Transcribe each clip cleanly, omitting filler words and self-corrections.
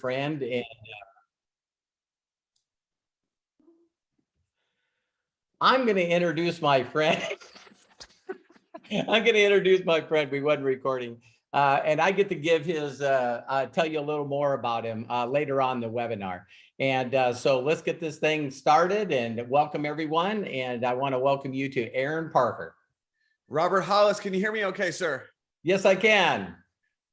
friend, and I'm going to introduce my friend. I'm going to introduce my friend. We wasn't recording, and I get to give his tell you a little more about him later on in the webinar. And so let's get this thing started and welcome everyone. And I want to welcome you to Aron Parker. Robert Hollis, can you hear me okay, sir? Yes, I can.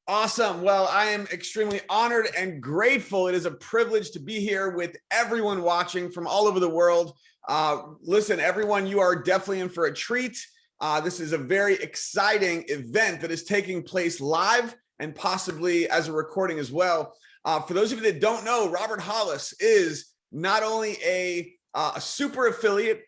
Awesome. Well, I am extremely honored and grateful. It is a privilege to be here with everyone watching from all over the world. Listen, everyone, you are definitely in for a treat. This is a very exciting event that is taking place live and possibly as a recording as well. For those of you that don't know, Robert Hollis is not only a super affiliate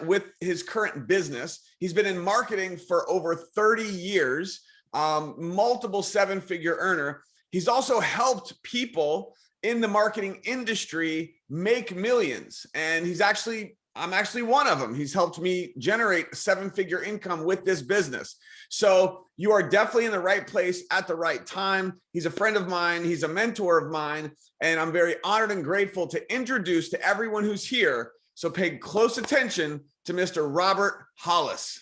with his current business. He's been in marketing for over 30 years. Multiple seven-figure earner. He's also helped people in the marketing industry make millions. And I'm actually one of them. He's helped me generate a seven-figure income with this business. So you are definitely in the right place at the right time. He's a friend of mine. He's a mentor of mine. And I'm very honored and grateful to introduce to everyone who's here. So pay close attention to Mr. Robert Hollis.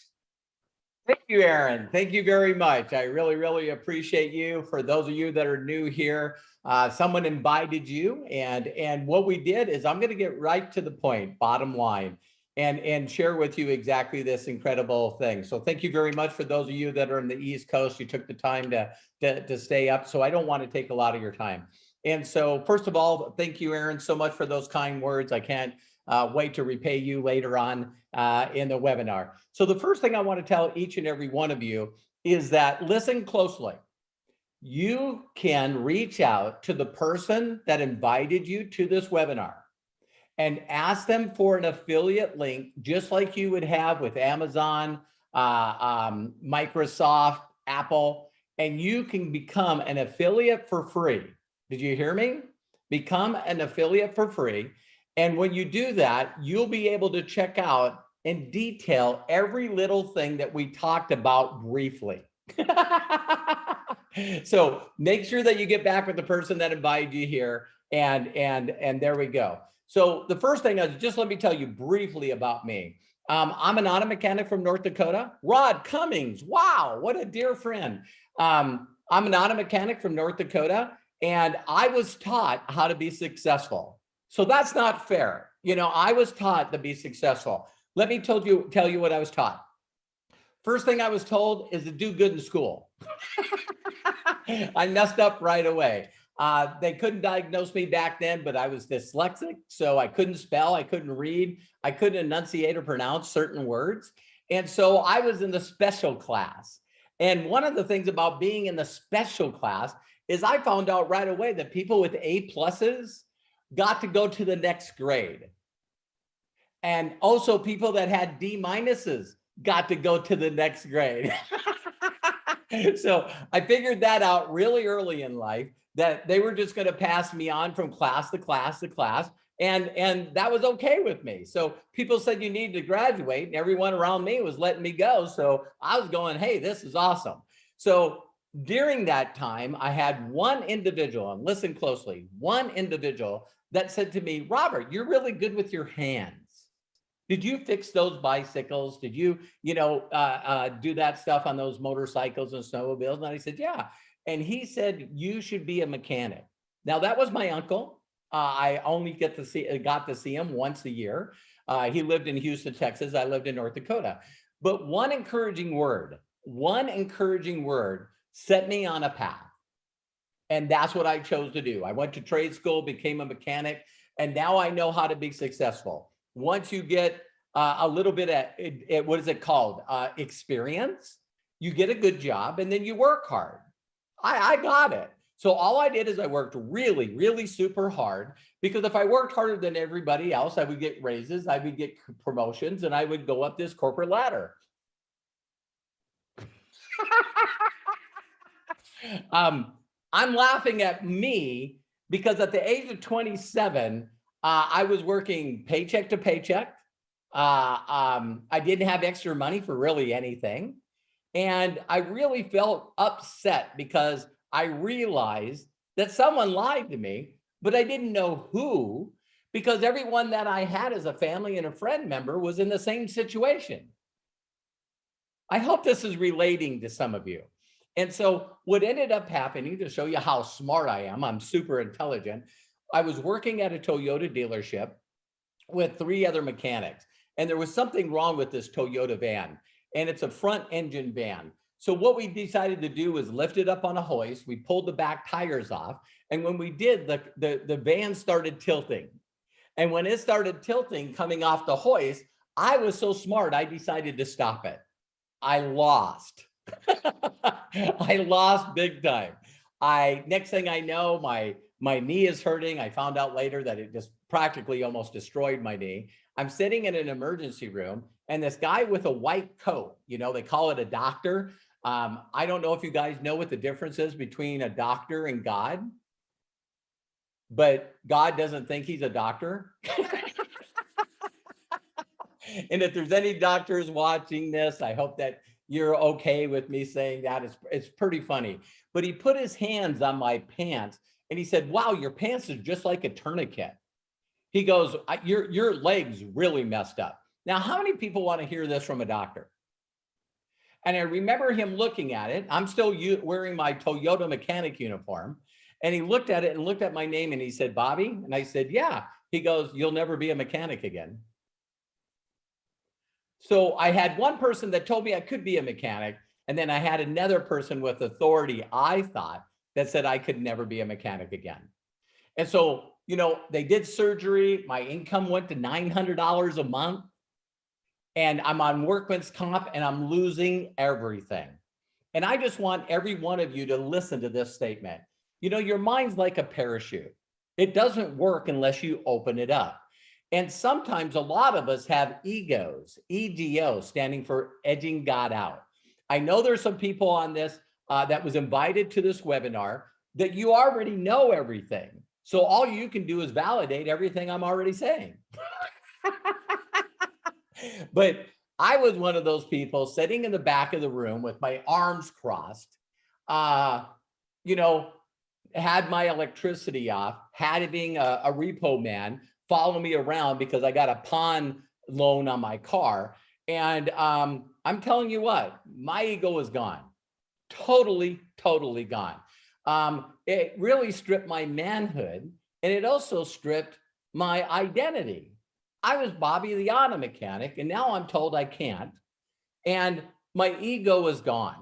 Thank you, Aron. Thank you very much. I really, really appreciate you. For those of you that are new here, someone invited you, and what we did is I'm going to get right to the point, bottom line, and share with you exactly this incredible thing. So thank you very much for those of you that are in the East Coast. You took the time to stay up, so I don't want to take a lot of your time. And so first of all, thank you, Aron, so much for those kind words. I can't wait to repay you later on in the webinar. So the first thing I want to tell each and every one of you is that listen closely. You can reach out to the person that invited you to this webinar and ask them for an affiliate link, just like you would have with Amazon, Microsoft, Apple, and you can become an affiliate for free. Did you hear me? Become an affiliate for free. And when you do that, you'll be able to check out in detail every little thing that we talked about briefly. So make sure that you get back with the person that invited you here, and there we go. So the first thing is, just let me tell you briefly about me. I'm an auto mechanic from North Dakota. Rod Cummings, wow, what a dear friend. I'm an auto mechanic from North Dakota, and I was taught how to be successful. So that's not fair. You know, I was taught to be successful. Let me tell you what I was taught. First thing I was told is to do good in school. I messed up right away. They couldn't diagnose me back then, but I was dyslexic. So I couldn't spell, I couldn't read, I couldn't enunciate or pronounce certain words. And so I was in the special class. And one of the things about being in the special class is I found out right away that people with A+ got to go to the next grade. And also people that had D- got to go to the next grade. So I figured that out really early in life, that they were just going to pass me on from class to class to class. And that was okay with me. So people said you need to graduate, and everyone around me was letting me go. So I was going, hey, this is awesome. So during that time, I had one individual, and listen closely, one individual that said to me, Robert, you're really good with your hands. Did you fix those bicycles? Did you, do that stuff on those motorcycles and snowmobiles? And I said, yeah. And he said, you should be a mechanic. Now that was my uncle. I only got to see him once a year. He lived in Houston, Texas. I lived in North Dakota. But one encouraging word set me on a path. And that's what I chose to do. I went to trade school, became a mechanic, and now I know how to be successful. Once you get a little bit at what is it called? Experience, you get a good job, and then you work hard. I got it. So all I did is I worked really, really super hard, because if I worked harder than everybody else, I would get raises, I would get promotions, and I would go up this corporate ladder. I'm laughing at me because at the age of 27, I was working paycheck to paycheck. I didn't have extra money for really anything. And I really felt upset because I realized that someone lied to me but I didn't know who, because everyone that I had as a family and a friend member was in the same situation. I hope this is relating to some of you. And so what ended up happening, to show you how smart I am, I'm super intelligent. I was working at a Toyota dealership with 3 other mechanics, and there was something wrong with this Toyota van, and it's a front engine van. So what we decided to do was lift it up on a hoist. We pulled the back tires off, and when we did, the van started tilting. And when it started tilting coming off the hoist, I was so smart, I decided to stop it. I lost. I lost big time. Next thing I know, my knee is hurting. I found out later that it just practically almost destroyed my knee. I'm sitting in an emergency room, and this guy with a white coat, they call it a doctor. I don't know if you guys know what the difference is between a doctor and God, but God doesn't think he's a doctor. And if there's any doctors watching this, I hope that you're okay with me saying that. It's pretty funny. But he put his hands on my pants and he said, "Wow, your pants are just like a tourniquet." He goes, your legs really messed up." Now, how many people want to hear this from a doctor? And I remember him looking at it. I'm still wearing my Toyota mechanic uniform. And he looked at it and looked at my name and he said, "Bobby?" And I said, "Yeah." He goes, "You'll never be a mechanic again." So I had one person that told me I could be a mechanic. And then I had another person with authority, I thought, that said I could never be a mechanic again. And so, they did surgery. My income went to $900 a month. And I'm on workman's comp and I'm losing everything. And I just want every one of you to listen to this statement. Your mind's like a parachute. It doesn't work unless you open it up. And sometimes a lot of us have egos, EGO, standing for edging God out. I know there's some people on this that was invited to this webinar that you already know everything. So all you can do is validate everything I'm already saying. But I was one of those people sitting in the back of the room with my arms crossed, had my electricity off, having a repo man follow me around because I got a pawn loan on my car. And I'm telling you what, my ego is gone. Totally, totally gone. It really stripped my manhood, and it also stripped my identity. I was Bobby the auto mechanic, and now I'm told I can't. And my ego is gone.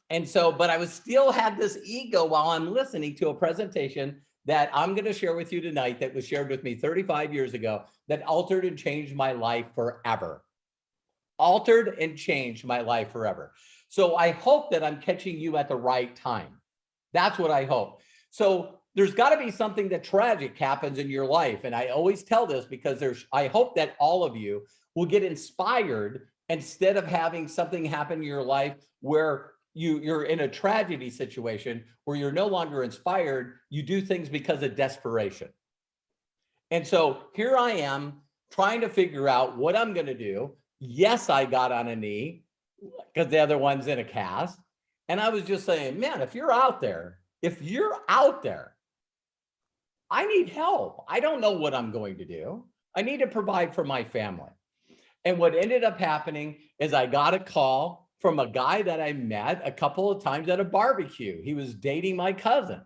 And so, but I was still had this ego while I'm listening to a presentation that I'm going to share with you tonight that was shared with me 35 years ago that altered and changed my life forever. Altered and changed my life forever. So I hope that I'm catching you at the right time. That's what I hope. So there's got to be something that tragic happens in your life. And I always tell this because I hope that all of you will get inspired instead of having something happen in your life where you're in a tragedy situation where you're no longer inspired. You do things because of desperation. And so here I am trying to figure out what I'm going to do. Yes, I got on a knee because the other one's in a cast. And I was just saying, man, if you're out there, I need help. I don't know what I'm going to do. I need to provide for my family. And what ended up happening is I got a call from a guy that I met a couple of times at a barbecue. He was dating my cousin.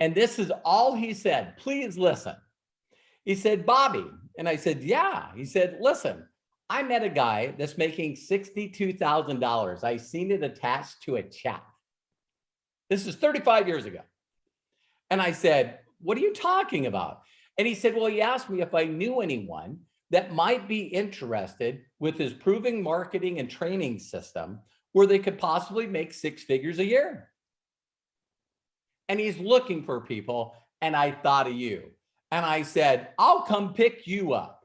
And this is all he said. Please listen. He said, "Bobby." And I said, "Yeah." He said, "Listen, I met a guy that's making $62,000. I seen it attached to a check." This is 35 years ago. And I said, "What are you talking about?" And he said, "Well, he asked me if I knew anyone that might be interested with his proven marketing and training system where they could possibly make 6 figures a year. And he's looking for people." And I thought of you. And I said, "I'll come pick you up."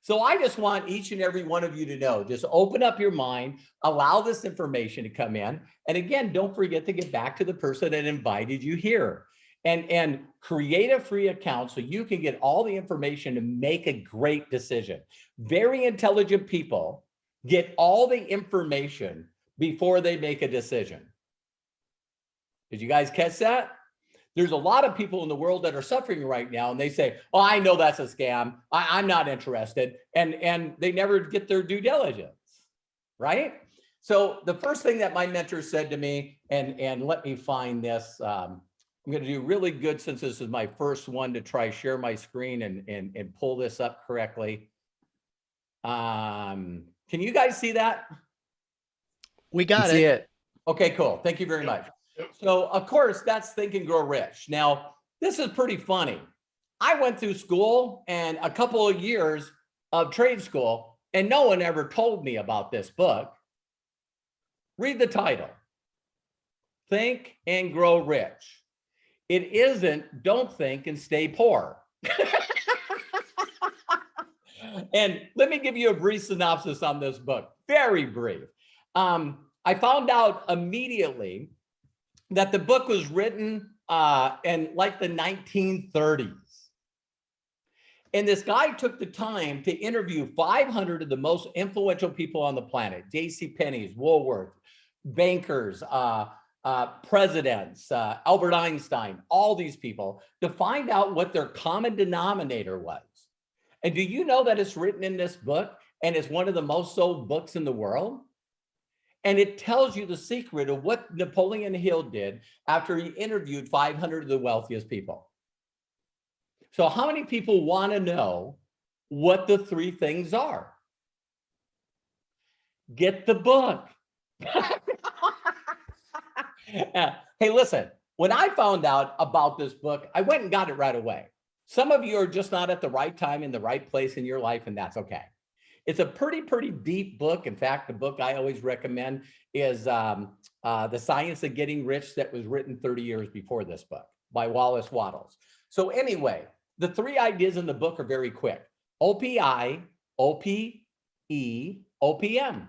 So I just want each and every one of you to know, just open up your mind, allow this information to come in. And again, don't forget to get back to the person that invited you here. And create a free account so you can get all the information to make a great decision. Very intelligent people get all the information before they make a decision. Did you guys catch that? There's a lot of people in the world that are suffering right now, and they say, "Oh, I know that's a scam. I'm not interested," and they never get their due diligence, right? So the first thing that my mentor said to me, and let me find this. I'm going to do really good since this is my first one to try share my screen and pull this up correctly. Can you guys see that? We got See it. it. Okay, cool. Thank you very much. So of course, that's Think and Grow Rich. Now, this is pretty funny. I went through school and a couple of years of trade school, and no one ever told me about this book. Read the title, Think and Grow Rich. It isn't Don't Think and Stay Poor. And let me give you a brief synopsis on this book, very brief. I found out immediately that the book was written in like the 1930s. And this guy took the time to interview 500 of the most influential people on the planet, J.C. Penney's, Woolworth, bankers, presidents, Albert Einstein, all these people, to find out what their common denominator was. And do you know that it's written in this book and it's one of the most sold books in the world? And it tells you the secret of what Napoleon Hill did after he interviewed 500 of the wealthiest people. So how many people want to know what the three things are? Get the book. Hey, listen, when I found out about this book, I went and got it right away. Some of you are just not at the right time in the right place in your life, and that's okay. It's a pretty deep book. In fact, the book I always recommend is The Science of Getting Rich, that was written 30 years before this book by Wallace Wattles. So anyway, the three ideas in the book are very quick. OPI, OPE, OPM.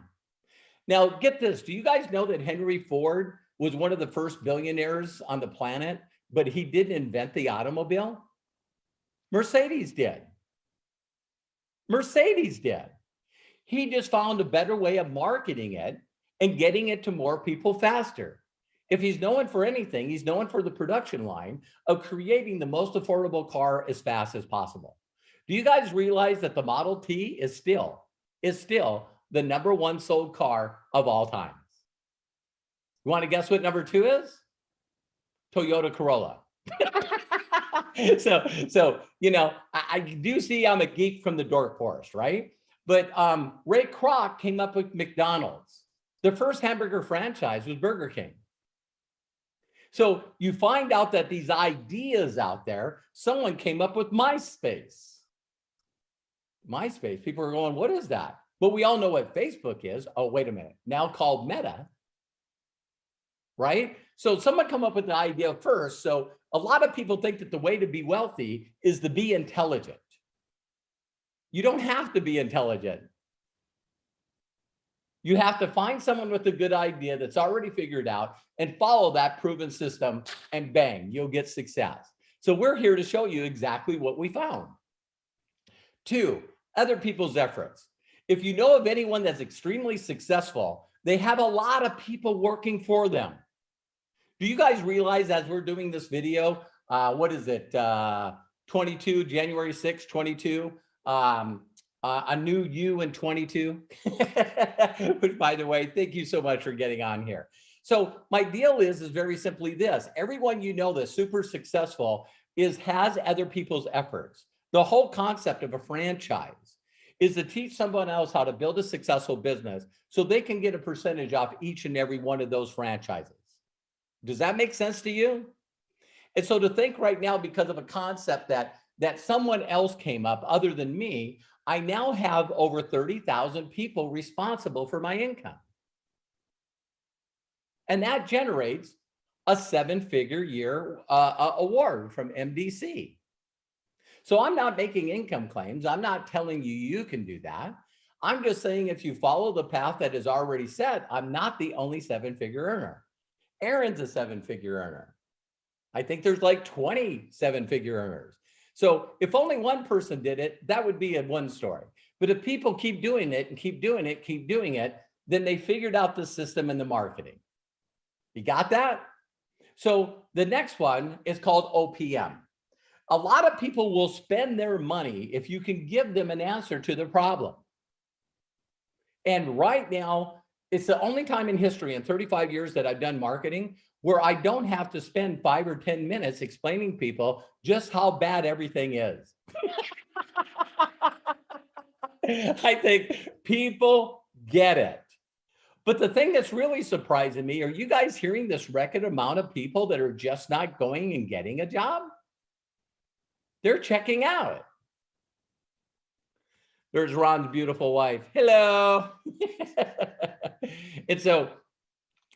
Now get this, do you guys know that Henry Ford was one of the first billionaires on the planet, but he didn't invent the automobile? Mercedes did. Mercedes did. He just found a better way of marketing it and getting it to more people faster. If he's known for anything, he's known for the production line of creating the most affordable car as fast as possible. Do you guys realize that the Model T is still the #1 sold car of all time? You want to guess what number 2 is? Toyota Corolla. So you know, I do see I'm a geek from the Dork Forest, right? But Ray Kroc came up with McDonald's. The first hamburger franchise was Burger King. So you find out that these ideas out there, someone came up with MySpace. MySpace, people are going, what is that? But we all know what Facebook is. Oh, wait a minute, now called Meta, right? So someone come up with the idea first. So a lot of people think that the way to be wealthy is to be intelligent. You don't have to be intelligent. You have to find someone with a good idea that's already figured out and follow that proven system, and bang, you'll get success. So we're here to show you exactly what we found. 2, other people's efforts. If you know of anyone that's extremely successful, they have a lot of people working for them. Do you guys realize, as we're doing this video, what is it, 22, January 6, 22, a new you in 22, which, by the way, thank you so much for getting on here. So my deal is very simply this: everyone you know that's super successful has other people's efforts. The whole concept of a franchise is to teach someone else how to build a successful business so they can get a percentage off each and every one of those franchises. Does that make sense to you? And so to think right now, because of a concept that someone else came up other than me, I now have over 30,000 people responsible for my income. And that generates a 7-figure year award from MDC. So I'm not making income claims. I'm not telling you you can do that. I'm just saying, if you follow the path that is already set, I'm not the only 7-figure earner. Aron's a 7-figure earner. I think there's like 20 7-figure earners. So if only one person did it, that would be one story. But if people keep doing it and keep doing it, then they figured out the system and the marketing. You got that? So the next one is called OPM. A lot of people will spend their money if you can give them an answer to the problem. And right now, it's the only time in history in 35 years that I've done marketing where I don't have to spend 5 or 10 minutes explaining people just how bad everything is. I think people get it. But the thing that's really surprising me, are you guys hearing this record amount of people that are just not going and getting a job? They're checking out. There's Ron's beautiful wife. Hello. And so,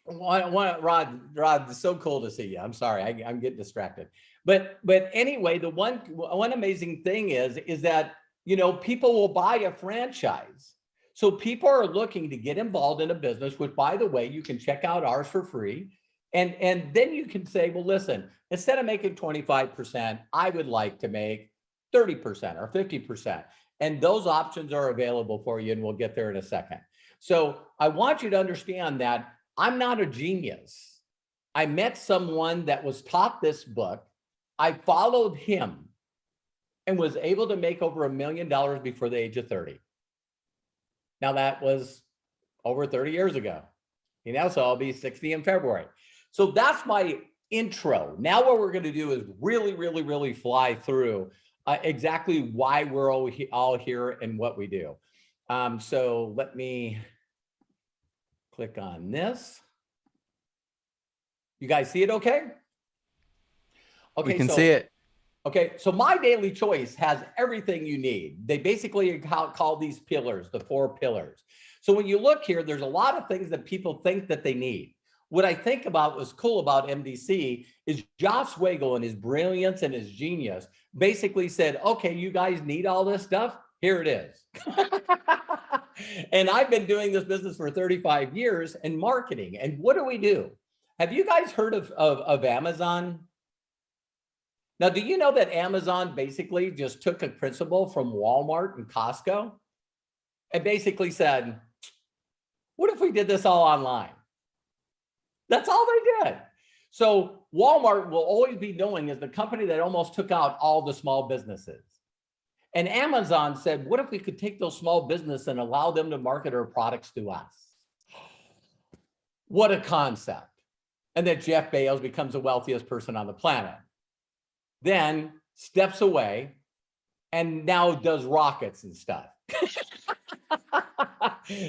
Rod, it's so cool to see you. I'm sorry, I'm getting distracted. But anyway, the one amazing thing is that, you know, people will buy a franchise. So people are looking to get involved in a business, which, by the way, you can check out ours for free. And then you can say, well, listen, instead of making 25%, I would like to make 30% or 50%. And those options are available for you, and we'll get there in a second. So I want you to understand that I'm not a genius. I met someone that was taught this book. I followed him and was able to make over $1 million before the age of 30. Now that was over 30 years ago, you know, so I'll be 60 in February. So that's my intro. Now what we're going to do is really fly through exactly why we're all here and what we do. So let me click on this. You guys see it okay? Okay, we can see it. Okay, so My Daily Choice has everything you need. They basically call these pillars, the 4 pillars. So when you look here, there's a lot of things that people think that they need. What I think about was cool about MDC is Josh Wagle and his brilliance and his genius basically said, okay, you guys need all this stuff, here it is. And I've been doing this business for 35 years in marketing. And what do? Have you guys heard of Amazon? Now, do you know that Amazon basically just took a principle from Walmart and Costco and basically said, what if we did this all online? That's all they did. So Walmart will always be known as the company that almost took out all the small businesses. And Amazon said, what if we could take those small businesses and allow them to market our products through us? What a concept. And then Jeff Bezos becomes the wealthiest person on the planet. Then steps away and now does rockets and stuff.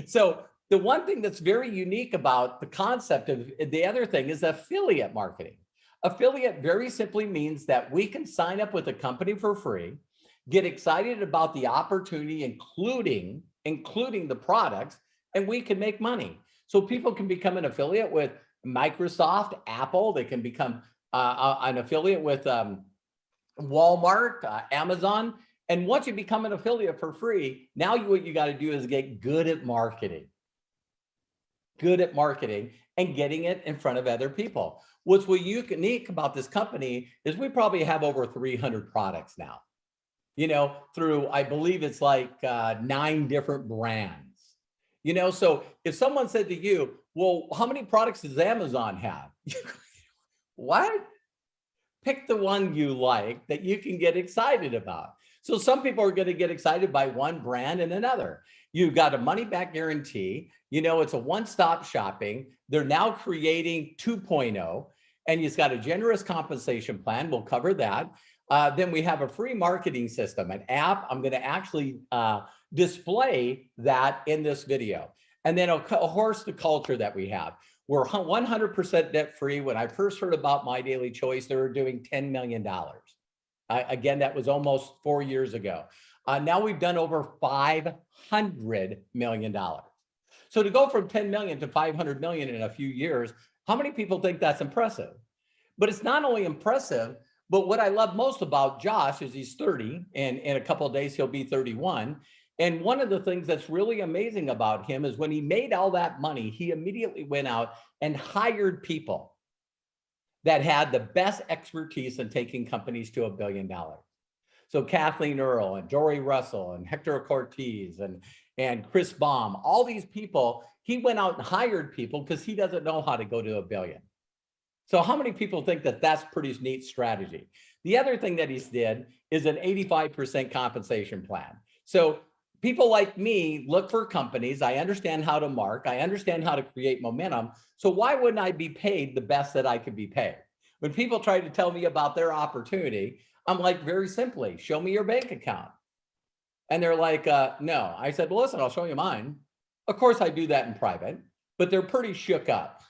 So the one thing that's very unique about the concept of the other thing is affiliate marketing. Affiliate very simply means that we can sign up with a company for free, get excited about the opportunity, including the products, and we can make money. So people can become an affiliate with Microsoft, Apple. They can become an affiliate with Walmart, Amazon. And once you become an affiliate for free, now what you got to do is get good at marketing. Good at marketing and getting it in front of other people. What's unique about this company is we probably have over 300 products now, you know, through, I believe it's like 9 different brands, you know. So if someone said to you, well, how many products does Amazon have? What? Pick the one you like that you can get excited about. So some people are going to get excited by one brand and another. You've got a money back guarantee. You know, it's a one-stop shopping. They're now creating 2.0, and it's got a generous compensation plan. We'll cover that. Then we have a free marketing system, an app. I'm going to actually display that in this video. And then, of course, the culture that we have. We're 100% debt free. When I first heard about My Daily Choice, they were doing $10 million. Again, that was almost 4 years ago. Now we've done over $500 million. So to go from 10 million to 500 million in a few years, how many people think that's impressive? But it's not only impressive, but what I love most about Josh is he's 30, and in a couple of days, he'll be 31. And one of the things that's really amazing about him is when he made all that money, he immediately went out and hired people that had the best expertise in taking companies to $1 billion. So Kathleen Earle and Dory Russell and Hector Cortez and Chris Baum, all these people, he went out and hired people because he doesn't know how to go to $1 billion. So how many people think that that's pretty neat strategy? The other thing that he's did is an 85% compensation plan. So people like me look for companies. I understand how to mark. I understand how to create momentum. So why wouldn't I be paid the best that I could be paid? When people try to tell me about their opportunity, I'm like, very simply, show me your bank account. And they're like, no. I said, well, listen, I'll show you mine. Of course, I do that in private, but they're pretty shook up.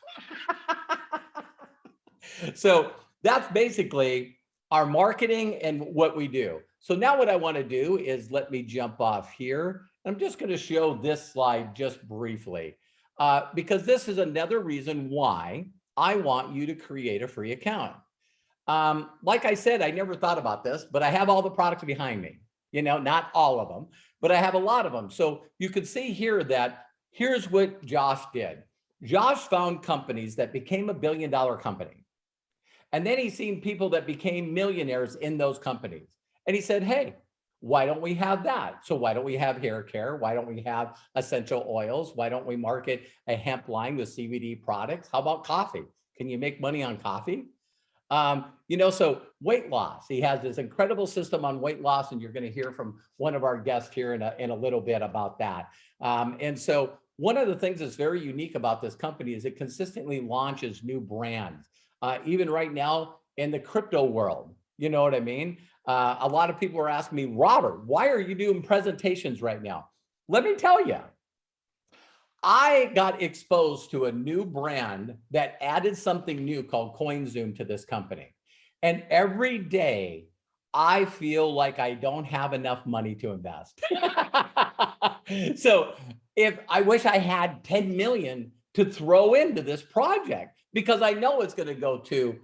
So that's basically our marketing and what we do. So now what I want to do is let me jump off here. I'm just going to show this slide just briefly because this is another reason why I want you to create a free account. Like I said, I never thought about this, but I have all the products behind me, you know, not all of them, but I have a lot of them. So you can see here that here's what Josh did. Josh found companies that became $1 billion company. And then he's seen people that became millionaires in those companies. And he said, hey, why don't we have that? So why don't we have hair care? Why don't we have essential oils? Why don't we market a hemp line with CBD products? How about coffee? Can you make money on coffee? You know, so weight loss, he has this incredible system on weight loss, and you're going to hear from one of our guests here in a little bit about that. And so one of the things that's very unique about this company is it consistently launches new brands. Even right now in the crypto world, you know what I mean? A lot of people are asking me, Robert, why are you doing presentations right now? Let me tell you, I got exposed to a new brand that added something new called CoinZoom to this company. And every day I feel like I don't have enough money to invest. So if I wish I had 10 million to throw into this project, because I know it's going to go to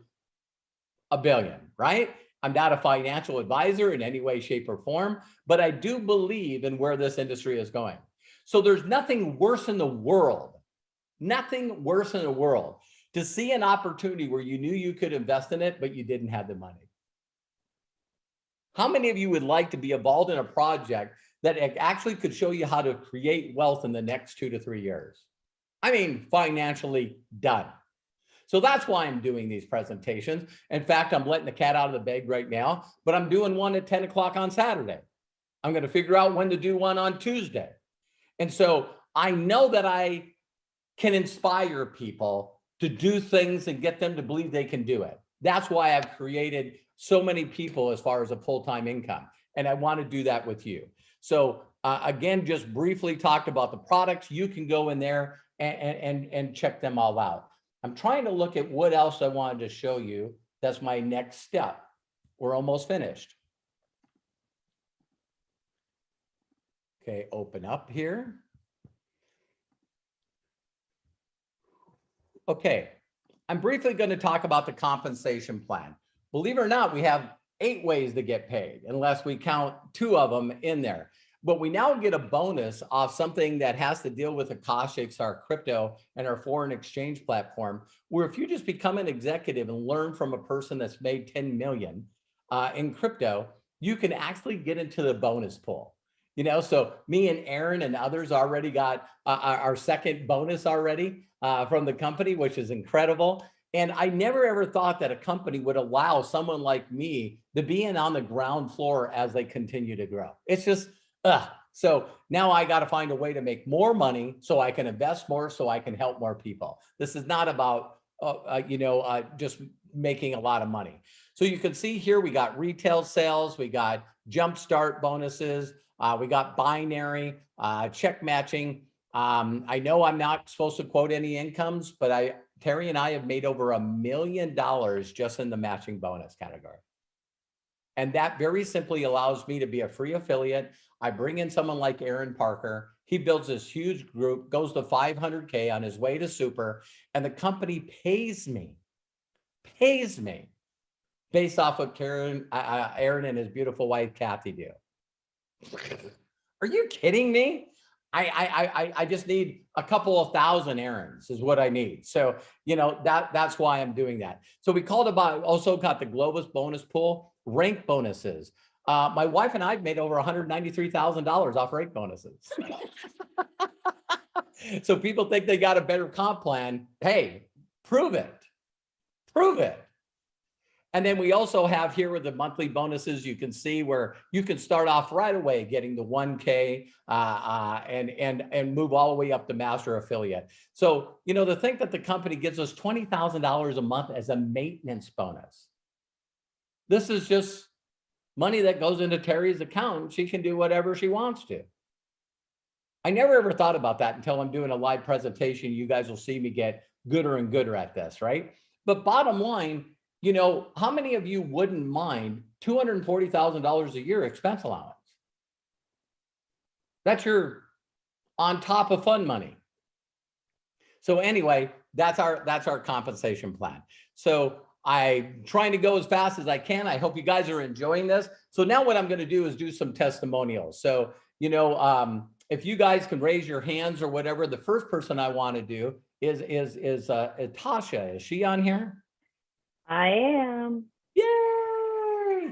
$1 billion, right? I'm not a financial advisor in any way, shape, or form, but I do believe in where this industry is going. So there's nothing worse in the world, to see an opportunity where you knew you could invest in it, but you didn't have the money. How many of you would like to be involved in a project that actually could show you how to create wealth in the next 2 to 3 years? I mean, financially done. So that's why I'm doing these presentations. In fact, I'm letting the cat out of the bag right now, but I'm doing one at 10 o'clock on Saturday. I'm going to figure out when to do one on Tuesday. And so I know that I can inspire people to do things and get them to believe they can do it. That's why I've created so many people as far as a full-time income. And I want to do that with you. So again, just briefly talked about the products. You can go in there and check them all out. I'm trying to look at what else I wanted to show you. That's my next step. We're almost finished. Okay, open up here. Okay, I'm briefly going to talk about the compensation plan. Believe it or not, we have 8 ways to get paid, unless we count 2 of them in there. But we now get a bonus off something that has to deal with Akashics, our crypto and our foreign exchange platform, where if you just become an executive and learn from a person that's made 10 million in crypto, you can actually get into the bonus pool. You know, so me and Aron and others already got our second bonus already from the company, which is incredible. And I never ever thought that a company would allow someone like me to be in on the ground floor as they continue to grow. It's just, so now I got to find a way to make more money so I can invest more, so I can help more people. This is not about, just making a lot of money. So you can see here, we got retail sales, we got jumpstart bonuses, we got binary, check matching. I know I'm not supposed to quote any incomes, but Terry and I have made over $1 million just in the matching bonus category. And that very simply allows me to be a free affiliate. I bring in someone like Aron Parker. He builds this huge group, goes to 500K on his way to super, and the company pays me based off of Aron and his beautiful wife, Kathy, do. Are you kidding me? I just need a couple of thousand errands is what I need. So, that's why I'm doing that. So we also got the Globus bonus pool, rank bonuses. My wife and I made over $193,000 off rank bonuses. So people think they got a better comp plan. Hey, prove it. Prove it. And then we also have here with the monthly bonuses, you can see where you can start off right away getting the 1K and move all the way up to master affiliate. So, you know, to think that the company gives us $20,000 a month as a maintenance bonus. This is just money that goes into Terry's account. She can do whatever she wants to. I never ever thought about that until I'm doing a live presentation. You guys will see me get gooder and gooder at this, right? But bottom line, you know, how many of you wouldn't mind $240,000 a year expense allowance? That's your on top of fund money. So anyway, that's our compensation plan. So I'm trying to go as fast as I can. I hope you guys are enjoying this. So now what I'm going to do is do some testimonials. So, you know, if you guys can raise your hands or whatever, the first person I want to do is Tasha. Is she on here? I am. Yay!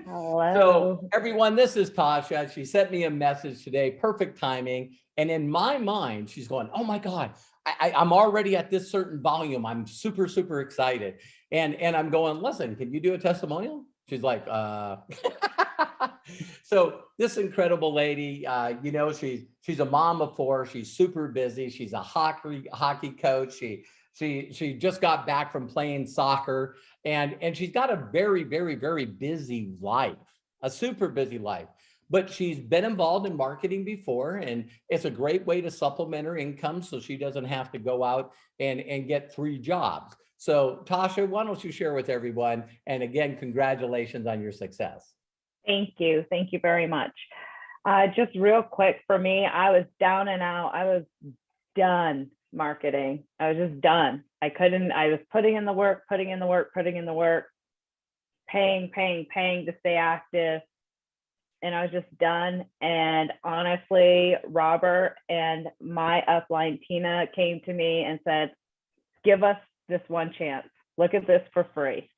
Hello. So everyone, this is Tasha. She sent me a message today, perfect timing. And in my mind, she's going, oh my God, I'm already at this certain volume. I'm super, super excited. And I'm going, listen, can you do a testimonial? She's like, So this incredible lady, you know, she's a mom of 4. She's super busy. She's a hockey coach. She just got back from playing soccer, and she's got a very, very, very busy life, a super busy life. But she's been involved in marketing before, and it's a great way to supplement her income so she doesn't have to go out and get 3 jobs. So Tasha, why don't you share with everyone? And again, congratulations on your success. Thank you. Thank you very much. Just real quick for me, I was down and out. I was done marketing. I was just done. I was putting in the work, paying to stay active. And I was just done. And honestly, Robert and my upline, Tina, came to me and said, give us this one chance. Look at this for free.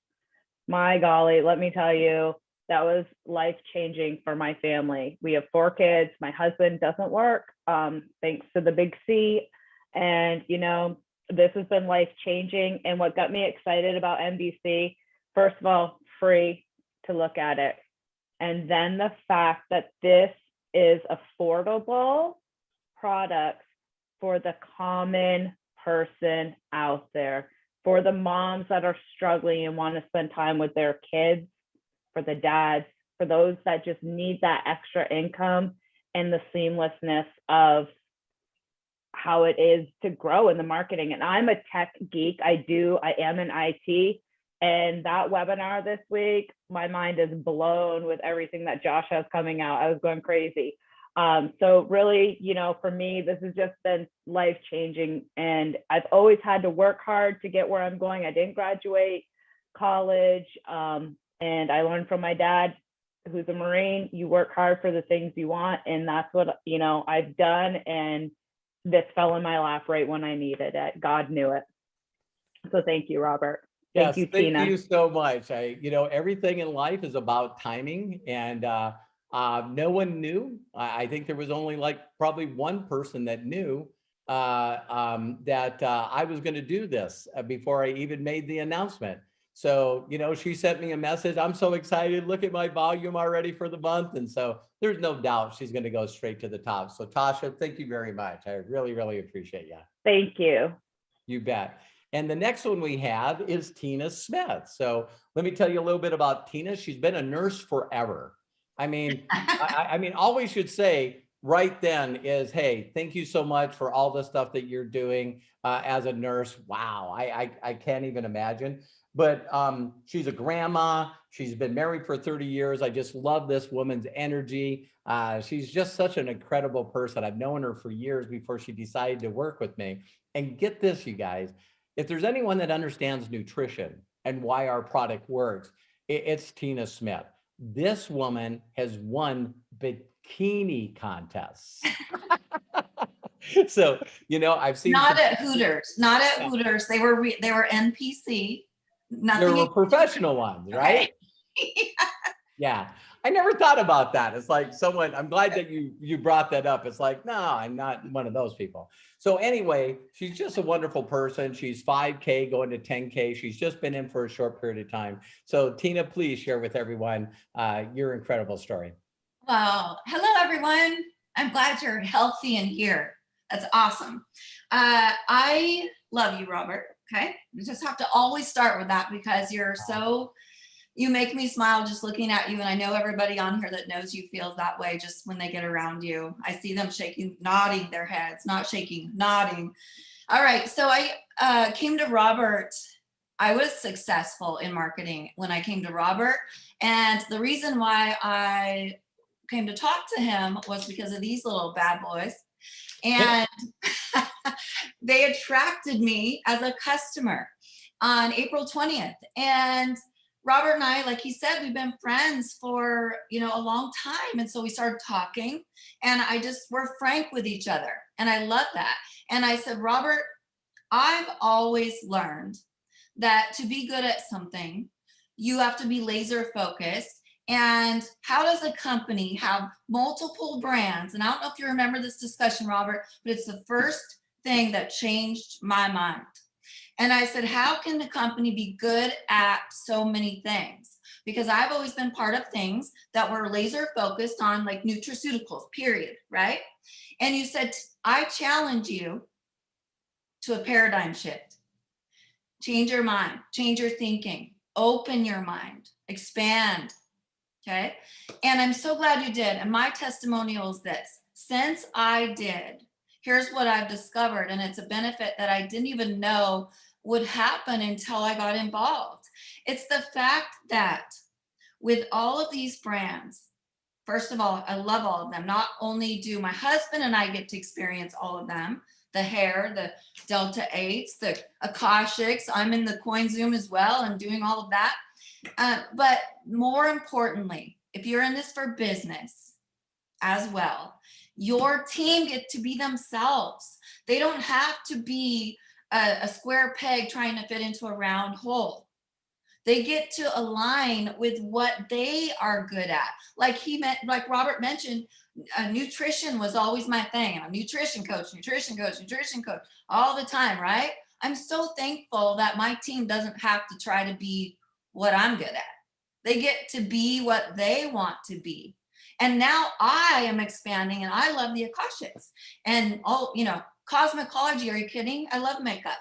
My golly, let me tell you, that was life-changing for my family. We have 4 kids. My husband doesn't work, thanks to the big C. And, you know, this has been life-changing. And what got me excited about MDC, first of all, free to look at it. And then the fact that this is affordable products for the common person out there, for the moms that are struggling and want to spend time with their kids, for the dads, for those that just need that extra income and the seamlessness of how it is to grow in the marketing. And I'm a tech geek. I am in IT. And that webinar this week, my mind is blown with everything that Josh has coming out. I was going crazy. So really, you know, for me, this has just been life-changing. And I've always had to work hard to get where I'm going. I didn't graduate college. And I learned from my dad, who's a Marine, you work hard for the things you want. And that's what, you know, I've done. And this fell in my lap right when I needed it. God knew it. So thank you, Robert. Thank you, Tina. Thank you so much. You know, everything in life is about timing, and no one knew. I think there was only like probably one person that knew that I was going to do this before I even made the announcement. So, you know, she sent me a message. I'm so excited. Look at my volume already for the month. And so there's no doubt she's going to go straight to the top. So Tasha, thank you very much. I really, really appreciate you. Thank you. You bet. And the next one we have is Tina Smith. So let me tell you a little bit about Tina. She's been a nurse forever. I mean, I mean, all we should say right then is, hey, thank you so much for all the stuff that you're doing as a nurse. Wow, I can't even imagine. But she's a grandma. She's been married for 30 years. I just love this woman's energy. She's just such an incredible person. I've known her for years before she decided to work with me. And get this, you guys, if there's anyone that understands nutrition and why our product works, it's Tina Smith. This woman has won bikini contests. So, you know, I've seen not at Hooters. They were NPC. Nothing. They were professional ones, right? Yeah. Yeah, I never thought about that. It's like someone, I'm glad that you brought that up. It's like, no, I'm not one of those people. So anyway, she's just a wonderful person. She's 5K going to 10K. She's just been in for a short period of time. So Tina, please share with everyone your incredible story. Well, hello, everyone. I'm glad you're healthy and here. That's awesome. I love you, Robert. Okay. You just have to always start with that because you make me smile just looking at you. And I know everybody on here that knows you feels that way just when they get around you. I see them shaking, nodding their heads, not shaking, nodding. All right. So I came to Robert. I was successful in marketing when I came to Robert. And the reason why I came to talk to him was because of these little bad boys. And they attracted me as a customer on April 20th. And Robert and I, like he said, we've been friends for, a long time. And so we started talking and we're frank with each other. And I love that. And I said, Robert, I've always learned that to be good at something, you have to be laser focused. And how does a company have multiple brands? And I don't know if you remember this discussion, Robert, but it's the first thing that changed my mind. And I said, how can the company be good at so many things? Because I've always been part of things that were laser focused on like nutraceuticals, period, right? And you said, I challenge you to a paradigm shift. Change your mind, change your thinking, open your mind, expand, okay? And I'm so glad you did. And my testimonial is this. Since I did, here's what I've discovered, and it's a benefit that I didn't even know would happen until I got involved. It's the fact that with all of these brands, first of all, I love all of them. Not only do my husband and I get to experience all of them, the hair, the Delta 8s, the Akashics, I'm in the Coin Zoom as well and doing all of that. But more importantly, if you're in this for business as well, your team get to be themselves. They don't have to be a square peg trying to fit into a round hole. They get to align with what they are good at. Like Robert mentioned, nutrition was always my thing. I'm a nutrition coach all the time, right? I'm so thankful that my team doesn't have to try to be what I'm good at. They get to be what they want to be. And now I am expanding and I love the Akashics and cosmetology. Are you kidding? I love makeup.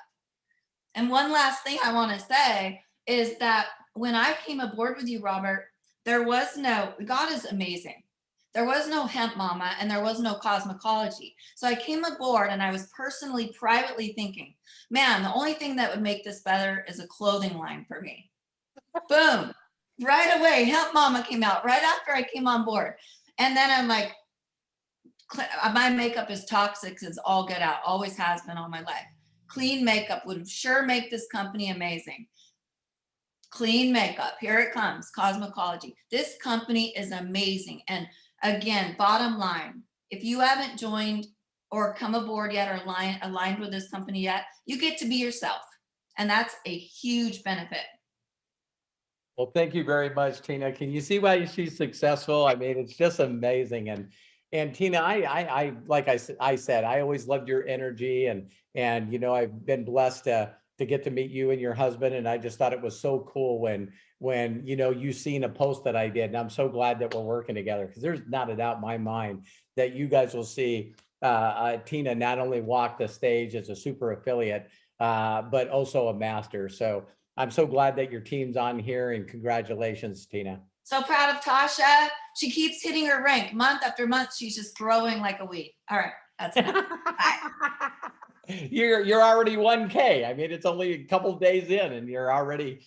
And one last thing I want to say is that when I came aboard with you, Robert, God is amazing. There was no hemp mama and there was no cosmetology. So I came aboard and I was privately thinking, man, the only thing that would make this better is a clothing line for me. Boom. Right away, Hemp Mama came out right after I came on board. And then I'm like, my makeup is toxic, it's all get out, always has been all my life. Clean makeup would sure make this company amazing. Clean makeup, here it comes, cosmetology. This company is amazing. And again, bottom line, if you haven't joined or come aboard yet or aligned with this company yet, you get to be yourself. And that's a huge benefit. Well, thank you very much, Tina. Can you see why she's successful? I mean, it's just amazing. And Tina, I like I said, I always loved your energy and I've been blessed to get to meet you and your husband. And I just thought it was so cool when you seen a post that I did. And I'm so glad that we're working together because there's not a doubt in my mind that you guys will see Tina not only walk the stage as a super affiliate, but also a master. So I'm so glad that your team's on here and congratulations, Tina. So proud of Tasha. She keeps hitting her rank month after month. She's just growing like a weed. All right, that's enough. You're already 1K. I mean, it's only a couple of days in and you're already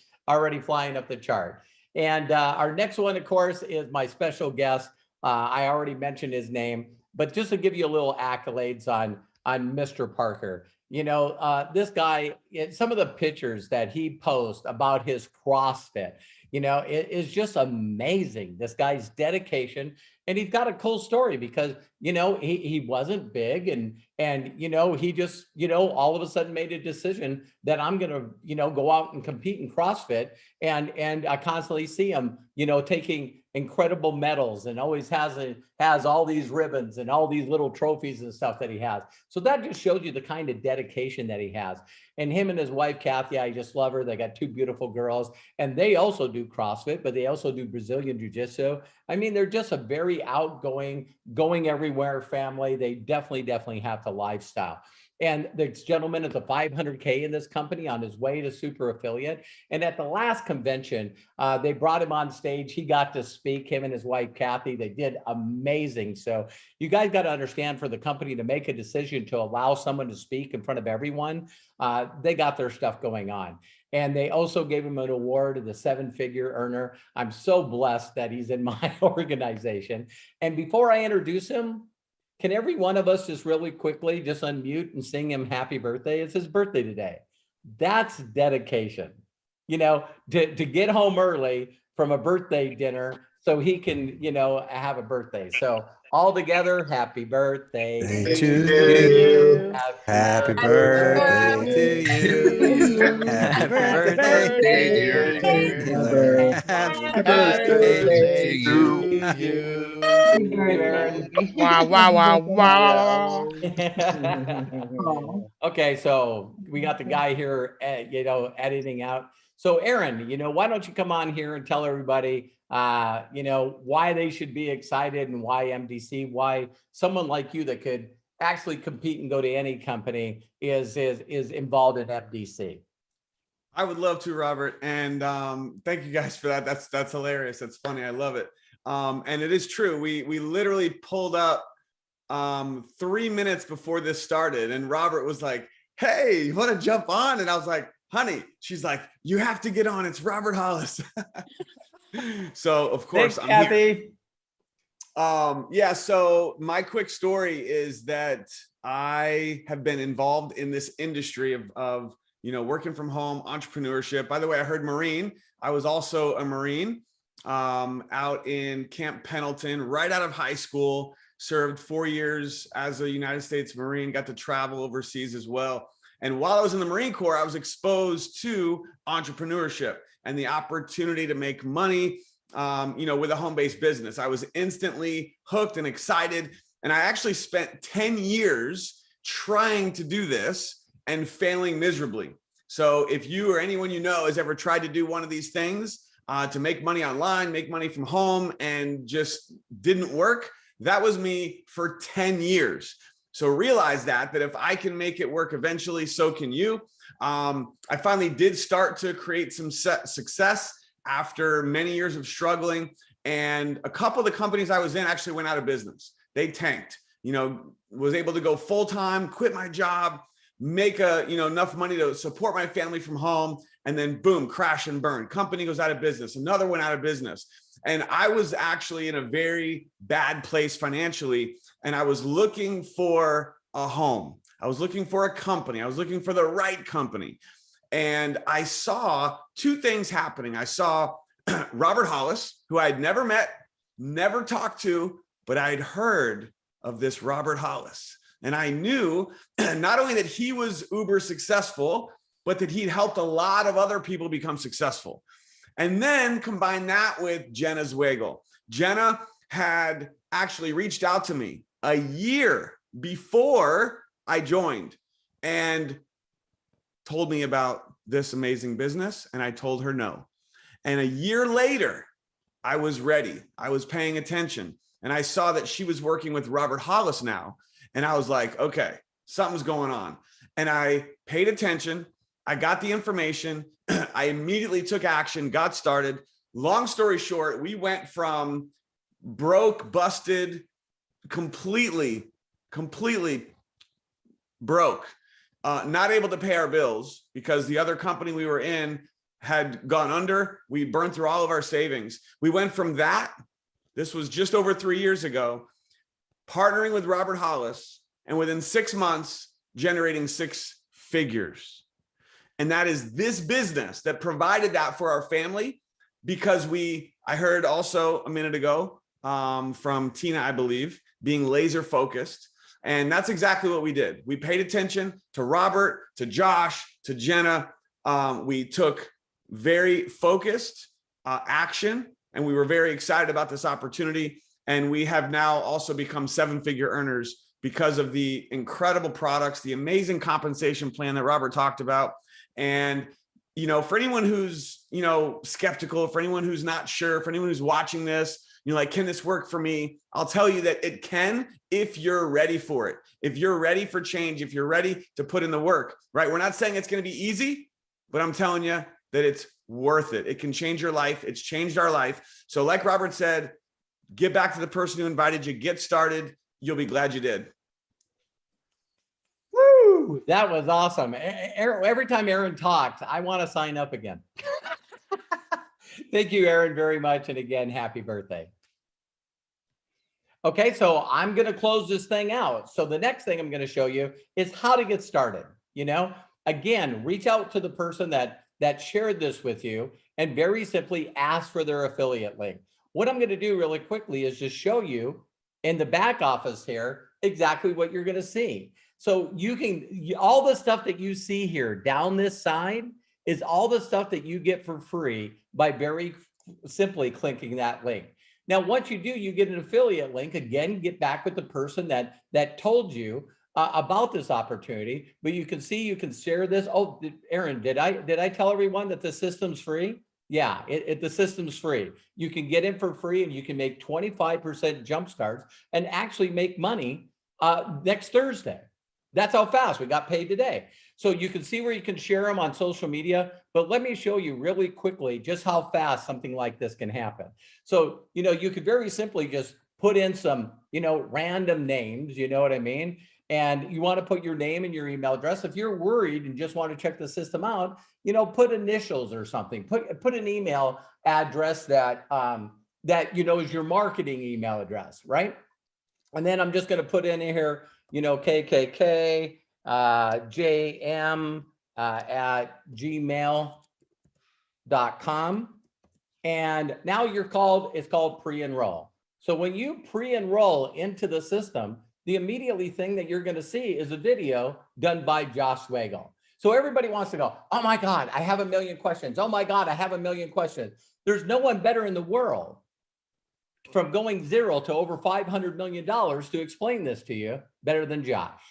flying up the chart. And our next one, of course, is my special guest. I already mentioned his name, but just to give you a little accolades on Mr. Parker. This guy, some of the pictures that he posts about his CrossFit, it is just amazing. This guy's dedication, and he's got a cool story because, he wasn't big and he just, all of a sudden made a decision that I'm going to, go out and compete in CrossFit. And I constantly see him, taking incredible medals and always has all these ribbons and all these little trophies and stuff that he has. So that just shows you the kind of dedication that he has. And him and his wife, Kathy, I just love her. They got 2 beautiful girls, and they also do CrossFit, but they also do Brazilian Jiu-Jitsu. I mean, they're just a very outgoing, going everywhere family. They definitely have the lifestyle. And this gentleman is a 500K in this company on his way to super affiliate. And at the last convention, they brought him on stage. He got to speak, him and his wife, Kathy. They did amazing. So you guys got to understand, for the company to make a decision to allow someone to speak in front of everyone, they got their stuff going on. And they also gave him an award of the 7-figure earner. I'm so blessed that he's in my organization. And before I introduce him, can every one of us just really quickly just unmute and sing him happy birthday? It's his birthday today. That's dedication, you know, to get home early from a birthday dinner so he can, you know, have a birthday. So all together, happy birthday to you. Happy birthday to you. Happy birthday to you. Happy birthday to you. Wow, wow, wow, wow. Okay, so we got the guy here, you know, editing out. So Aron, you know, why don't you come on here and tell everybody, you know, why they should be excited and why MDC, why someone like you that could actually compete and go to any company is involved in MDC. I would love to, Robert. And thank you guys for that. That's hilarious. That's funny. I love it. And it is true. We literally pulled up 3 minutes before this started, and Robert was like, hey, you want to jump on? And I was like, honey, she's like, you have to get on. It's Robert Hollis. So of course, Thanks, I'm Kathy. here. Yeah. So my quick story is that I have been involved in this industry of you know, working from home, entrepreneurship. By the way, I heard Marine. I was also a Marine out in Camp Pendleton, right out of high school, served 4 years as a United States Marine, got to travel overseas as well. And while I was in the Marine Corps, I was exposed to entrepreneurship and the opportunity to make money, you know, with a home-based business. I was instantly hooked and excited. And I actually spent 10 years trying to do this and failing miserably. So if you or anyone you know has ever tried to do one of these things, to make money online, make money from home, and just didn't work, that was me for 10 years. So realize that if I can make it work eventually, so can you. I finally did start to create some success after many years of struggling. And a couple of the companies I was in actually went out of business. They tanked, you know, was able to go full-time, quit my job, make enough money to support my family from home, and then boom, crash and burn. Company goes out of business, another one out of business. And I was actually in a very bad place financially, and I was looking for a home. I was looking for a company. I was looking for the right company. And I saw 2 things happening. I saw Robert Hollis, who I had never met, never talked to, but I'd heard of this Robert Hollis. And I knew not only that he was uber successful, but that he'd helped a lot of other people become successful. And then combine that with Jenna Zwagel. Jenna had actually reached out to me a year before I joined and told me about this amazing business. And I told her no. And a year later, I was ready. I was paying attention. And I saw that she was working with Robert Hollis now. And I was like, okay, something's going on. And I paid attention. I got the information. I immediately took action, got started. Long story short, we went from broke, busted, completely broke, not able to pay our bills because the other company we were in had gone under. We burned through all of our savings. We went from that, this was just over 3 years ago, partnering with Robert Hollis, and within 6 months, generating 6 figures. And that is this business that provided that for our family, because I heard also a minute ago from Tina, I believe, being laser focused. And that's exactly what we did. We paid attention to Robert, to Josh, to Jenna. We took very focused action and we were very excited about this opportunity. And we have now also become 7-figure earners because of the incredible products, the amazing compensation plan that Robert talked about. And, you know, for anyone who's, you know, skeptical, for anyone who's not sure, for anyone who's watching this, you know, like, can this work for me? I'll tell you that it can if you're ready for it. If you're ready for change, if you're ready to put in the work, right? We're not saying it's going to be easy, but I'm telling you that it's worth it. It can change your life. It's changed our life. So like Robert said, get back to the person who invited you, get started. You'll be glad you did. Woo, that was awesome. Every time Aron talks, I want to sign up again. Thank you, Aron, very much. And again, happy birthday. Okay, so I'm going to close this thing out. So the next thing I'm going to show you is how to get started. You know, again, reach out to the person that shared this with you and very simply ask for their affiliate link. What I'm going to do really quickly is just show you in the back office here exactly what you're going to see. So you can, all the stuff that you see here down this side is all the stuff that you get for free by very simply clicking that link. Now, once you do, you get an affiliate link. Again, get back with the person that told you about this opportunity. But you can see, you can share this. Oh, Aron, did I tell everyone that the system's free? Yeah, the system's free. You can get in for free, and you can make 25% jump starts and actually make money next Thursday. That's how fast we got paid today. So you can see where you can share them on social media, but let me show you really quickly just how fast something like this can happen. So, you know, you could very simply just put in some, you know, random names, you know what I mean? And you want to put your name and your email address. If you're worried and just want to check the system out, you know, put initials or something, put an email address that, that, you know, is your marketing email address, right? And then I'm just going to put in here, you know, KKK, JM at gmail.com. And now it's called pre-enroll. So when you pre-enroll into the system, the immediately thing that you're going to see is a video done by Josh Swagel. So everybody wants to go, oh my God, I have a million questions. Oh my God, I have a million questions. There's no one better in the world from going zero to over $500 million to explain this to you better than Josh.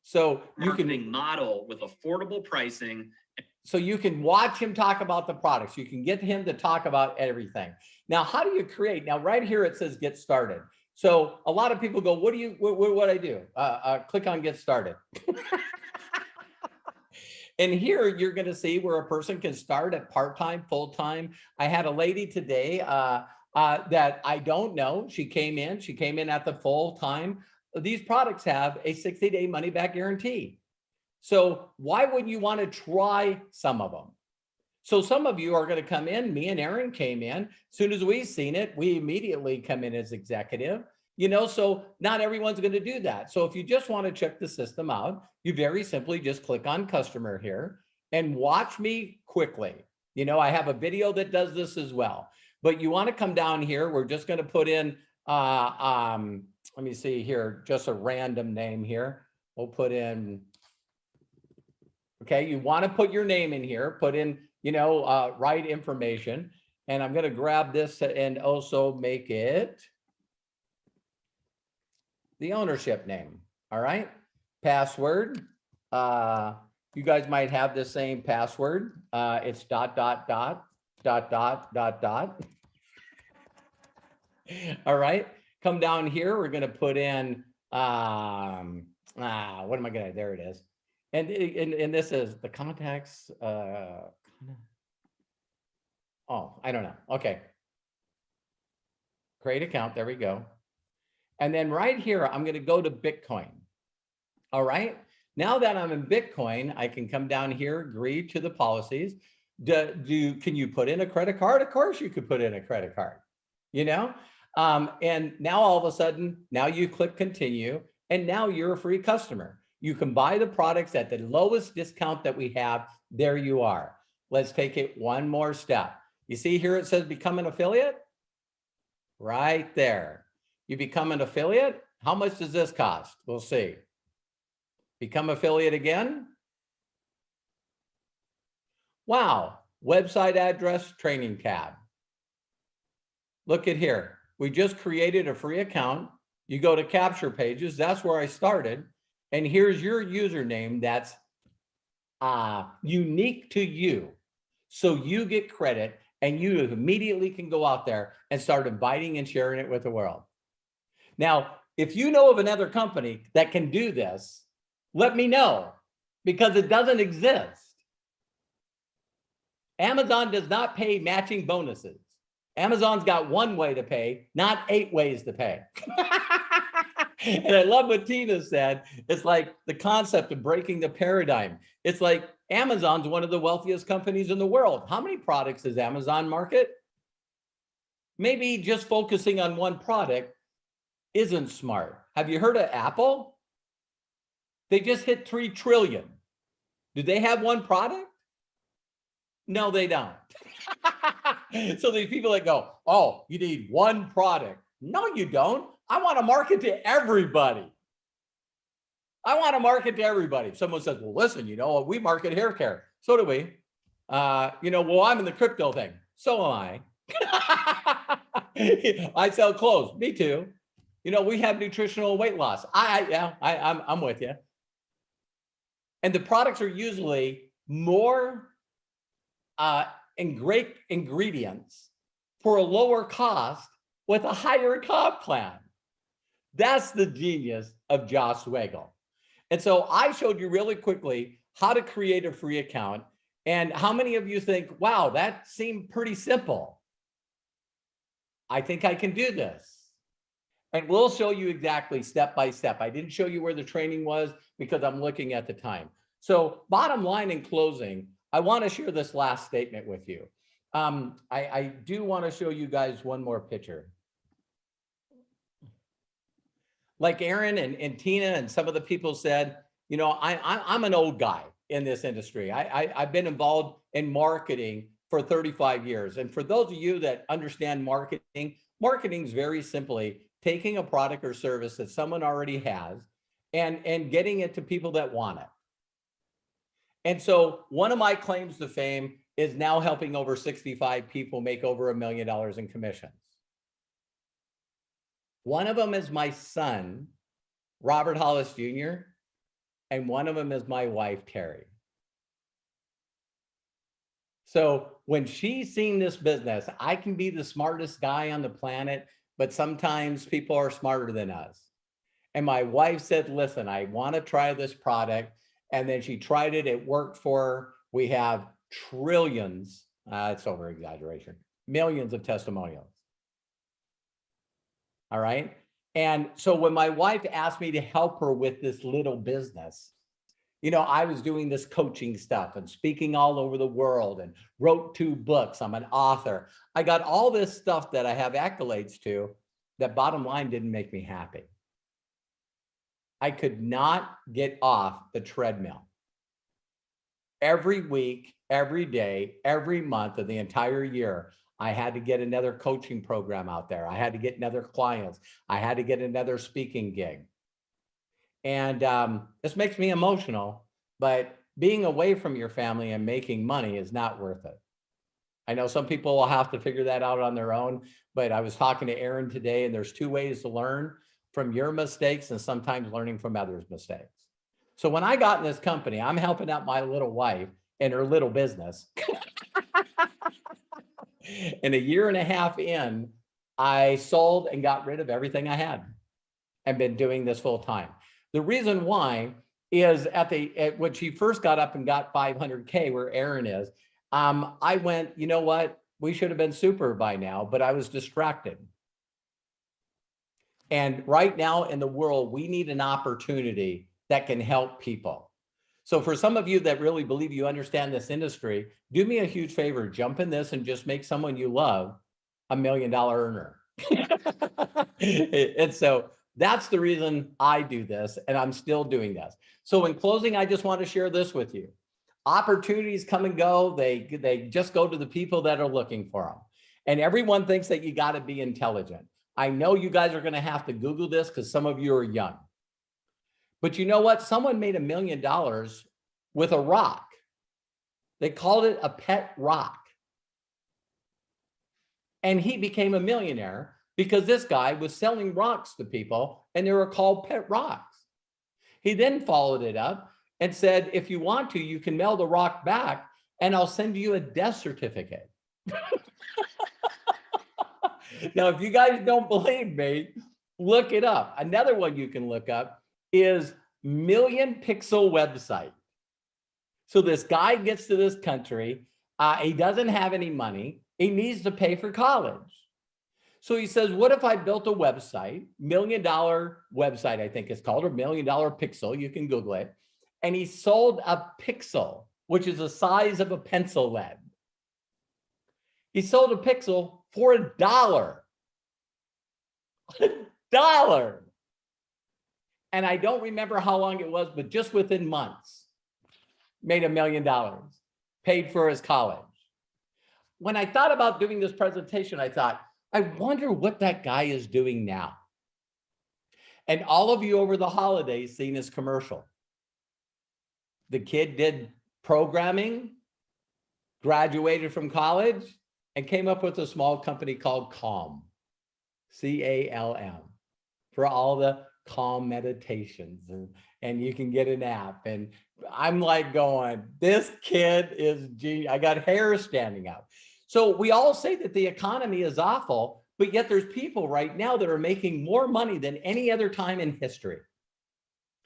So you can model with affordable pricing. So you can watch him talk about the products. You can get him to talk about everything. Now, how do you create? Now, right here, it says get started. So a lot of people go, what do I do? Click on get started. And here you're going to see where a person can start at part-time, full-time. I had a lady today that I don't know. She came in at the full time. These products have a 60-day money-back guarantee. So why wouldn't you want to try some of them? So some of you are going to come in. Me and Aron came in. As soon as we've seen it, we immediately come in as executive. You know, so not everyone's going to do that. So if you just want to check the system out, you very simply just click on customer here and watch me quickly. You know, I have a video that does this as well. But you want to come down here. We're just going to put in, let me see here, just a random name here. We'll put in, okay, you want to put your name in here, put in, you know, right information. And I'm going to grab this and also make it the ownership name. All right. Password. You guys might have the same password. It's ... All right, come down here. We're going to put in, what am I going to, there it is. And this is the contacts. Oh, I don't know. Okay. Create account. There we go. And then right here, I'm going to go to Bitcoin. All right. Now that I'm in Bitcoin, I can come down here, agree to the policies. Can you put in a credit card? Of course you could put in a credit card, you know? And now all of a sudden, now you click continue, and now you're a free customer. You can buy the products at the lowest discount that we have. There you are. Let's take it one more step. You see here, it says become an affiliate right there. You become an affiliate. How much does this cost? We'll see. Become affiliate again. Wow. Website address, training tab. Look at here. We just created a free account. You go to capture pages. That's where I started. And here's your username that's unique to you. So you get credit and you immediately can go out there and start inviting and sharing it with the world. Now, if you know of another company that can do this, let me know, because it doesn't exist. Amazon does not pay matching bonuses. Amazon's got one way to pay, not 8 ways to pay. And I love what Tina said. It's like the concept of breaking the paradigm. It's like Amazon's one of the wealthiest companies in the world. How many products does Amazon market? Maybe just focusing on one product isn't smart. Have you heard of Apple? They just hit 3 trillion. Do they have one product? No, they don't. So these people that go, oh, you need one product. No, you don't. I want to market to everybody. I want to market to everybody. If someone says, well, listen, you know, we market hair care. So do we. You know, well, I'm in the crypto thing. So am I. I sell clothes. Me too. You know, we have nutritional weight loss. I'm with you. And the products are usually more and great ingredients for a lower cost with a higher comp plan. That's the genius of Josh Swagel. And so I showed you really quickly how to create a free account. And how many of you think, wow, that seemed pretty simple? I think I can do this. And we'll show you exactly step by step. I didn't show you where the training was because I'm looking at the time. So bottom line in closing, I want to share this last statement with you. I do want to show you guys one more picture. Like Aron and Tina and some of the people said, you know, I'm an old guy in this industry. I've been involved in marketing for 35 years. And for those of you that understand marketing, marketing is very simply taking a product or service that someone already has and getting it to people that want it. And so one of my claims to fame is now helping over 65 people make over $1 million in commissions. One of them is my son, Robert Hollis Jr., and one of them is my wife, Terry. So when she's seen this business, I can be the smartest guy on the planet, but sometimes people are smarter than us. And my wife said, listen, I want to try this product. And then she tried it. It worked for her. We have trillions, it's over exaggeration, millions of testimonials. All right. And so when my wife asked me to help her with this little business, you know, I was doing this coaching stuff and speaking all over the world and wrote 2 books. I'm an author. I got all this stuff that I have accolades to that bottom line didn't make me happy. I could not get off the treadmill. Every week, every day, every month of the entire year, I had to get another coaching program out there. I had to get another clients. I had to get another speaking gig. And this makes me emotional, but being away from your family and making money is not worth it. I know some people will have to figure that out on their own, but I was talking to Aron today, and there's 2 ways to learn: from your mistakes and sometimes learning from others' mistakes. So when I got in this company, I'm helping out my little wife in her little business. And 1.5 years in, I sold and got rid of everything I had and been doing this full time. The reason why is when she first got up and got 500K where Aron is, I went, you know what? We should have been super by now, but I was distracted. And right now in the world, we need an opportunity that can help people. So for some of you that really believe you understand this industry, do me a huge favor, jump in this and just make someone you love $1 million earner. And so that's the reason I do this, and I'm still doing this. So in closing, I just want to share this with you. Opportunities come and go. They just go to the people that are looking for them. And everyone thinks that you got to be intelligent. I know you guys are going to have to Google this because some of you are young. But you know what? Someone made $1 million with a rock. They called it a pet rock. And he became a millionaire because this guy was selling rocks to people and they were called pet rocks. He then followed it up and said, if you want to, you can mail the rock back and I'll send you a death certificate. Now, if you guys don't believe me, look it up. Another one you can look up is Million Pixel website. So this guy gets to this country. He doesn't have any money. He needs to pay for college. So he says, what if I built a website, $1 million website, I think it's called, or $1 million pixel, you can Google it. And he sold a pixel, which is the size of a pencil lead. He sold a pixel for $1. $1. And I don't remember how long it was, but just within months, made $1 million, paid for his college. When I thought about doing this presentation, I thought, I wonder what that guy is doing now. And all of you over the holidays seen his commercial. The kid did programming, graduated from college, and came up with a small company called Calm, C-A-L-M, for all the calm meditations. And you can get an app. And I'm like going, this kid is genius. I got hair standing up. So we all say that the economy is awful, but yet there's people right now that are making more money than any other time in history.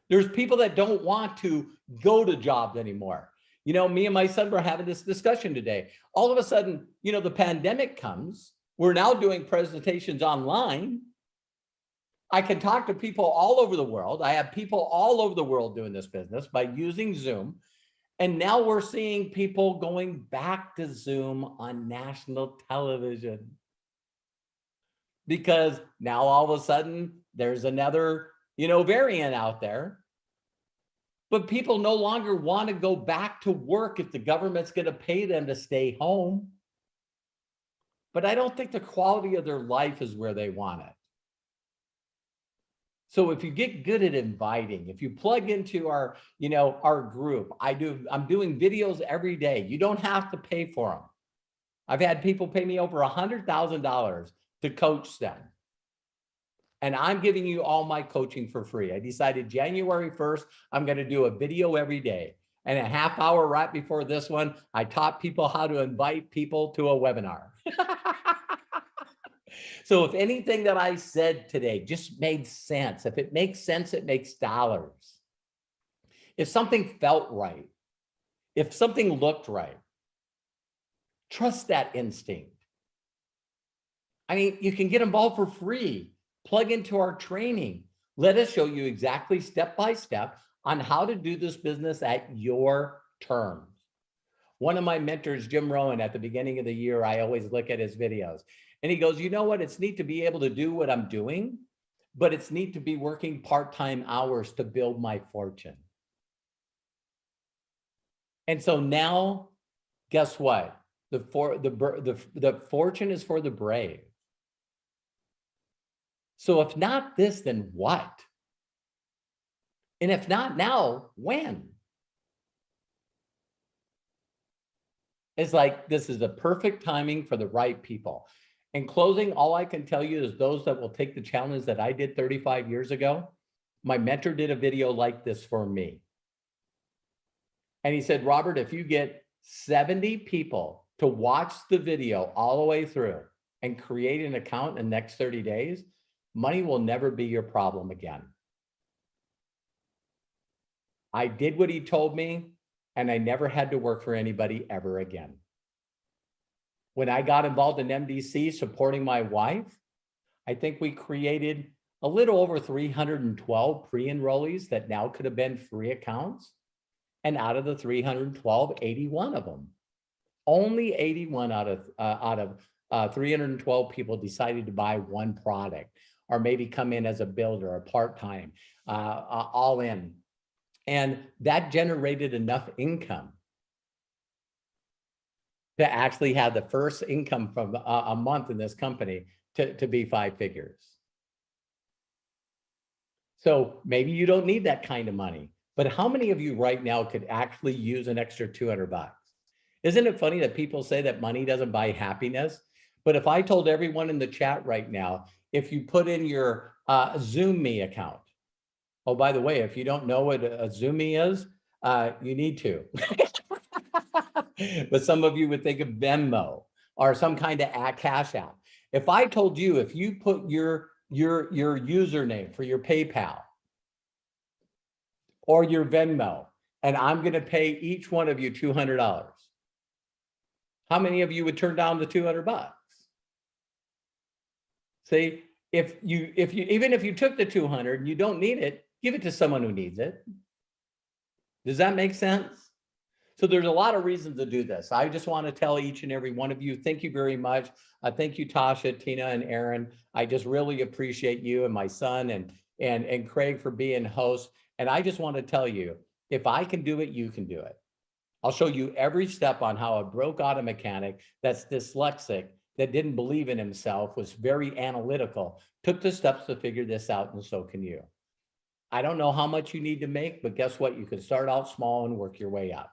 There's people that don't want to go to jobs anymore. You know, me and my son were having this discussion today. All of a sudden, you know, the pandemic comes. We're now doing presentations online. I can talk to people all over the world. I have people all over the world doing this business by using Zoom. And now we're seeing people going back to Zoom on national television. Because now all of a sudden there's another, you know, variant out there. But people no longer want to go back to work if the government's going to pay them to stay home. But I don't think the quality of their life is where they want it. So if you get good at inviting, if you plug into our, you know, our group, I'm doing videos every day. You don't have to pay for them. I've had people pay me over $100,000 to coach them. And I'm giving you all my coaching for free. I decided January 1st, I'm going to do a video every day. And a half hour right before this one, I taught people how to invite people to a webinar. So if anything that I said today just made sense, if it makes sense, it makes dollars. If something felt right, if something looked right, trust that instinct. I mean, you can get involved for free. Plug into our training. Let us show you exactly step by step on how to do this business at your terms. One of my mentors, Jim Rowan, at the beginning of the year, I always look at his videos. And he goes, you know what? It's neat to be able to do what I'm doing, but it's neat to be working part-time hours to build my fortune. And so now, guess what? The fortune is for the brave. So if not this, then what? And if not now, when? It's like, this is the perfect timing for the right people. In closing, all I can tell you is those that will take the challenge that I did 35 years ago, my mentor did a video like this for me. And he said, Robert, if you get 70 people to watch the video all the way through and create an account in the next 30 days, money will never be your problem again. I did what he told me, and I never had to work for anybody ever again. When I got involved in MDC supporting my wife, I think we created a little over 312 pre-enrollees that now could have been free accounts. And out of the 312, 81 of them, only 81 out of 312 people decided to buy one product or maybe come in as a builder or part-time, all in. And that generated enough income to actually have the first income from a month in this company to be 5 figures. So maybe you don't need that kind of money, but how many of you right now could actually use an extra 200 bucks? Isn't it funny that people say that money doesn't buy happiness, But if I told everyone in the chat right now, if you put in your Zoom Me account, oh, by the way, if you don't know what a Zoom Me is, you need to. But some of you would think of Venmo or some kind of cash app. If I told you, if you put your username for your PayPal or your Venmo, and I'm going to pay each one of you $200, how many of you would turn down the $200? See, even if you took the 200 and you don't need it, give it to someone who needs it. Does that make sense? So there's a lot of reasons to do this. I just want to tell each and every one of you, thank you very much. Thank you, Tasha, Tina, and Aaron. I just really appreciate you and my son and Craig for being hosts. And I just want to tell you, if I can do it, you can do it. I'll show you every step on how a broke auto mechanic that's dyslexic, that didn't believe in himself, was very analytical, took the steps to figure this out, and so can you. I don't know how much you need to make, but guess what? You can start out small and work your way up.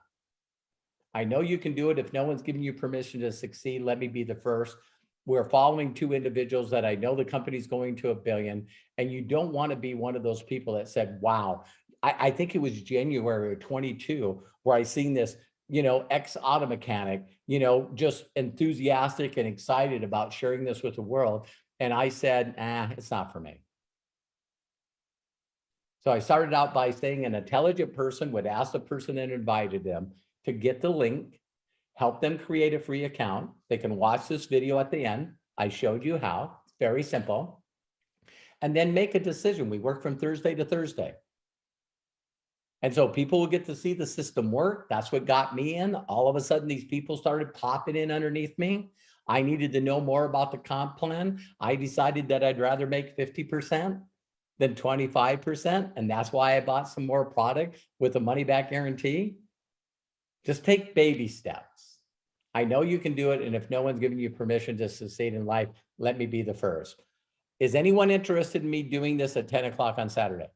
I know you can do it. If no one's giving you permission to succeed, let me be the first. We're following two individuals that I know the company's going to $1 billion, and you don't want to be one of those people that said, wow, I think it was January of 22 where I seen this, ex-auto mechanic, just enthusiastic and excited about sharing this with the world. And I said, it's not for me. So I started out by saying an intelligent person would ask the person that invited them to get the link, help them create a free account. They can watch this video at the end. I showed you how. It's very simple. And then make a decision. We work from Thursday to Thursday. And so people will get to see the system work. That's what got me in. All of a sudden, these people started popping in underneath me. I needed to know more about the comp plan. I decided that I'd rather make 50% than 25%. And that's why I bought some more product with a money back guarantee. Just take baby steps. I know you can do it. And if no one's giving you permission to succeed in life, let me be the first. Is anyone interested in me doing this at 10 o'clock on Saturday?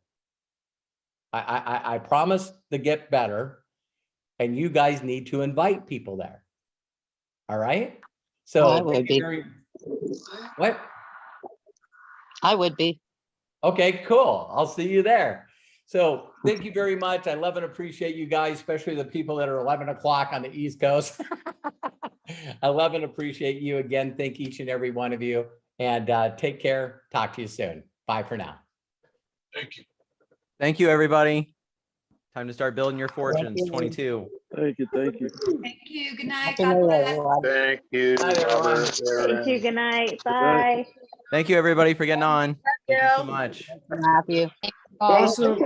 I promise to get better, and you guys need to invite people there. All right. So I would be. What? I would be. Okay, cool. I'll see you there. So thank you very much. I love and appreciate you guys, especially the people that are 11 o'clock on the East Coast. I love and appreciate you again. Thank each and every one of you, and take care. Talk to you soon. Bye for now. Thank you. Thank you, everybody. Time to start building your fortunes. 22. Thank you. Thank you. Good night. Happy God New Year, bless. everyone. Thank you, Bye, everyone. Robert. Thank you. Good night. Bye. Thank you, everybody, for getting on. Thank you so much. Matthew. Bye. Awesome.